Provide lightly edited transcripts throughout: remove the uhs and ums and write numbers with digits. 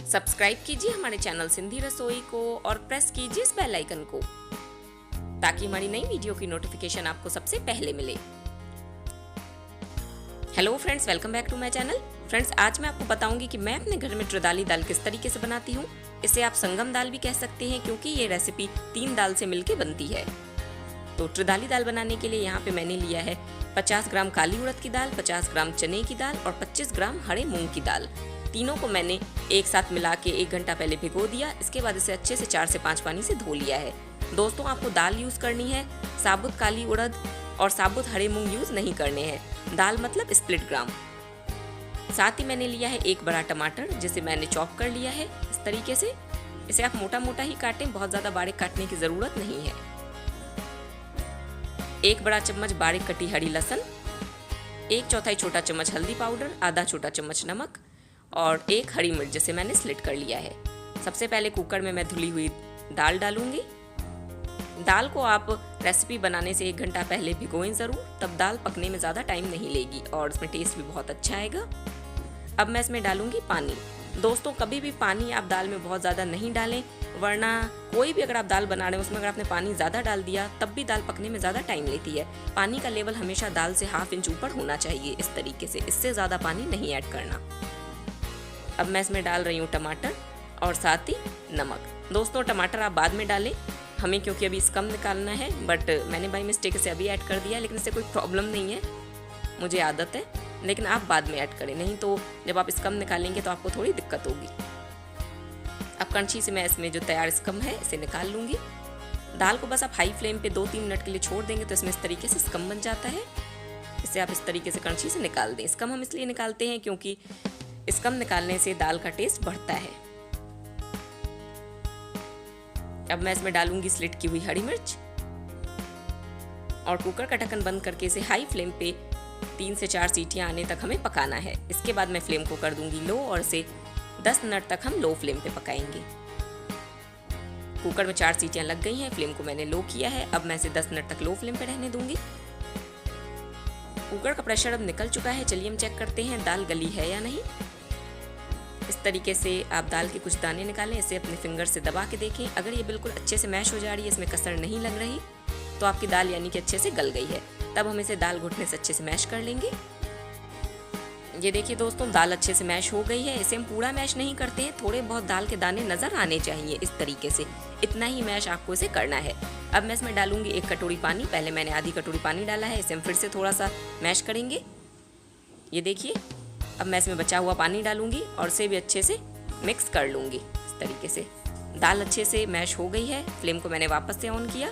Subscribe कीजिए हमारे channel Sindhi रसोई को और प्रेस कीजिए इस बेल आइकन को ताकि हमारी नई वीडियो की नोटिफिकेशन आपको सबसे पहले मिले। Hello friends, welcome back to my channel. Friends, आज मैं आपको बताऊंगी कि मैं अपने घर में त्रिदाली दाल किस तरीके से बनाती हूँ। इसे आप संगम दाल भी कह सकते हैं क्योंकि ये रेसिपी 3 दाल से मिलके बनती है। तो त्रिदाली दाल बनाने के लिए यहाँ पे मैंने लिया है 50 ग्राम काली उड़द की दाल, 50 ग्राम चने की दाल और 25 ग्राम हरे मूंग की दाल। तीनों को मैंने एक साथ मिला के 1 घंटा पहले भिगो दिया। इसके बाद इसे अच्छे से 4 से 5 पानी से धो लिया है। दोस्तों, आपको दाल यूज़ करनी है, साबुत काली उड़द और साबुत हरे मूंग यूज़ नहीं करने हैं। दाल मतलब स्प्लिट ग्राम। साथ ही मैंने लिया है 1 बड़ा टमाटर जिसे मैंने चॉप कर लिया है इस तरीके से। इसे आप मोटा मोटा ही काटें, बहुत ज़्यादा बारीक काटने की ज़रूरत नहीं है। 1 बड़ा चम्मच बारीक कटी हरी लहसुन, 1/4 छोटा चम्मच हल्दी पाउडर, आधा छोटा चम्मच नमक और 1 हरी मिर्च जिसे मैंने स्लिट कर लिया है। सबसे पहले कुकर में मैं धुली हुई दाल डालूंगी। दाल को आप रेसिपी बनाने से 1 घंटा पहले भिगोएं ज़रूर, तब दाल पकने में ज़्यादा टाइम नहीं लेगी और इसमें टेस्ट भी बहुत अच्छा आएगा। अब मैं इसमें डालूंगी पानी। दोस्तों, कभी भी पानी आप दाल में बहुत ज़्यादा नहीं डालें, वरना कोई भी अगर आप दाल बना रहे हैं उसमें अगर आपने पानी ज़्यादा डाल दिया तब भी दाल पकने में ज़्यादा टाइम लेती है। पानी का लेवल हमेशा दाल से 1/2 इंच ऊपर होना चाहिए इस तरीके से, इससे ज़्यादा पानी नहीं ऐड करना। अब मैं इसमें डाल रही हूँ टमाटर और साथ ही नमक। दोस्तों, टमाटर आप बाद में डालें, हमें क्योंकि अभी स्कम निकालना है, बट मैंने बाई मिस्टेक इसे अभी ऐड कर दिया, लेकिन इससे कोई प्रॉब्लम नहीं है, मुझे आदत है। लेकिन आप बाद में ऐड करें, नहीं तो जब आप स्कम निकालेंगे तो आपको थोड़ी दिक्कत होगी। अब कड़छी से मैं इसमें जो तैयार स्कम है इसे निकाल लूँगी। दाल को बस आप हाई फ्लेम पे 2-3 मिनट के लिए छोड़ देंगे तो इसमें इस तरीके से स्कम बन जाता है। इसे आप इस तरीके से कड़छी से निकाल दें। स्कम हम इसलिए निकालते हैं क्योंकि स्कम निकालने से दाल का टेस्ट बढ़ता है। अब मैं इसमें डालूंगी स्लिट की हुई हरी मिर्च और कुकर का ढक्कन बंद करके इसे हाई फ्लेम पे 3 से 4 सीटियां आने तक हमें पकाना है। इसके बाद मैं फ्लेम को कर दूंगी लो और इसे 10 मिनट तक हम लो फ्लेम पे पकाएंगे। कुकर में 4 सीटियां लग गई हैं, फ्लेम को मैंने लो किया है। अब मैं इसे 10 मिनट तक लो फ्लेम पे रहने दूंगी। कुकर का प्रेशर अब निकल चुका है। चलिए हम चेक करते हैं दाल गली है या नहीं। इस तरीके से आप दाल के कुछ दाने निकालें, इसे अपने फिंगर से दबा के देखें। अगर ये बिल्कुल अच्छे से मैश हो जा रही है, इसमें कसर नहीं लग रही, तो आपकी दाल यानी कि अच्छे से गल गई है। तब हम इसे दाल घुटने से अच्छे से मैश कर लेंगे। ये देखिए दोस्तों, दाल अच्छे से मैश हो गई है। इसे हम पूरा मैश नहीं करते हैं, थोड़े बहुत दाल के दाने नज़र आने चाहिए इस तरीके से, इतना ही मैश आपको इसे करना है। अब मैं इसमें डालूंगी 1 कटोरी पानी। पहले मैंने आधी कटोरी पानी डाला है, इसे हम फिर से थोड़ा सा मैश करेंगे। ये देखिए, अब मैं इसमें बचा हुआ पानी डालूंगी और इसे भी अच्छे से मिक्स कर लूँगी इस तरीके से। दाल अच्छे से मैश हो गई है। फ्लेम को मैंने वापस से ऑन किया।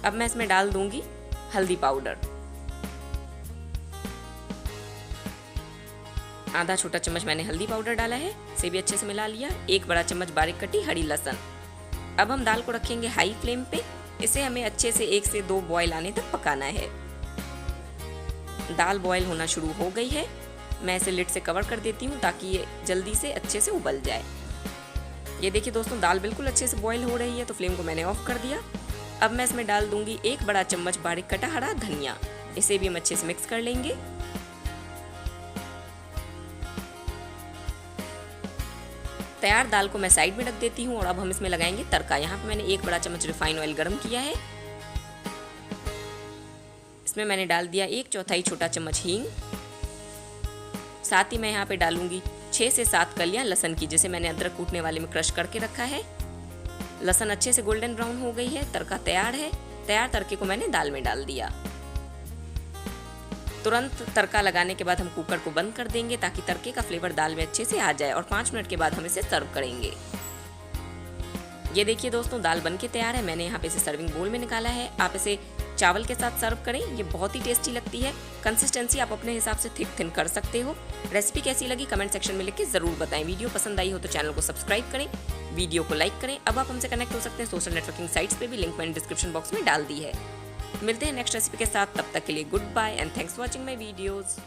अब मैं इसमें डाल दूंगी हल्दी पाउडर, आधा छोटा चम्मच मैंने हल्दी पाउडर डाला है, इसे भी अच्छे से मिला लिया। 1 बड़ा चम्मच बारीक कटी हरी लहसुन। अब हम दाल को रखेंगे हाई फ्लेम पे। इसे हमें अच्छे से 1 से 2 बॉयल आने तक पकाना है। दाल बॉयल होना शुरू हो गई है। मैं इसे लिड से कवर कर देती हूँ ताकि ये जल्दी से अच्छे से उबल जाए। ये देखिए दोस्तों, दाल बिल्कुल अच्छे से बॉयल हो रही है, तो फ्लेम को मैंने ऑफ कर दिया। अब मैं इसमें डाल दूंगी 1 बड़ा चम्मच बारीक कटा हरा धनिया। इसे भी हम अच्छे से मिक्स कर लेंगे। तैयार दाल को मैं साइड में रख देती हूँ और अब हम इसमें लगाएंगे तड़का। यहाँ पे मैंने 1 बड़ा चम्मच रिफाइन ऑयल गर्म किया है। इसमें मैंने डाल दिया 1/4 छोटा चम्मच हींग। साथ ही मैं यहाँ पे डालूंगी 6 से 7 कलियां लहसुन की, जिसे मैंने अदरक कूटने वाले में क्रश करके रखा है। लहसुन अच्छे से गोल्डन ब्राउन हो गई है, तड़का तैयार है। तैयार तड़के को मैंने दाल में डाल दिया। तुरंत तड़का लगाने के बाद हम कुकर को बंद कर देंगे ताकि तड़के का फ्लेवर दाल में अच्छे से आ जाए और 5 मिनट के बाद हम इसे सर्व करेंगे। ये देखिए दोस्तों, दाल बनके तैयार है। मैंने यहाँ पे इसे सर्विंग बोल में निकाला है। आप इसे चावल के साथ सर्व करें, ये बहुत ही टेस्टी लगती है। कंसिस्टेंसी आप अपने हिसाब से थिक थिन कर सकते हो। रेसिपी कैसी लगी कमेंट सेक्शन में लिख के ज़रूर बताएं। वीडियो पसंद आई हो तो चैनल को सब्सक्राइब करें, वीडियो को लाइक करें। अब आप हमसे कनेक्ट हो सकते हैं सोशल नेटवर्किंग साइट्स पे भी, लिंक मैंने डिस्क्रिप्शन बॉक्स में डाल दी है। मिलते हैं नेक्स्ट रेसिपी के साथ, तब तक के लिए good bye and thanks for watching my videos.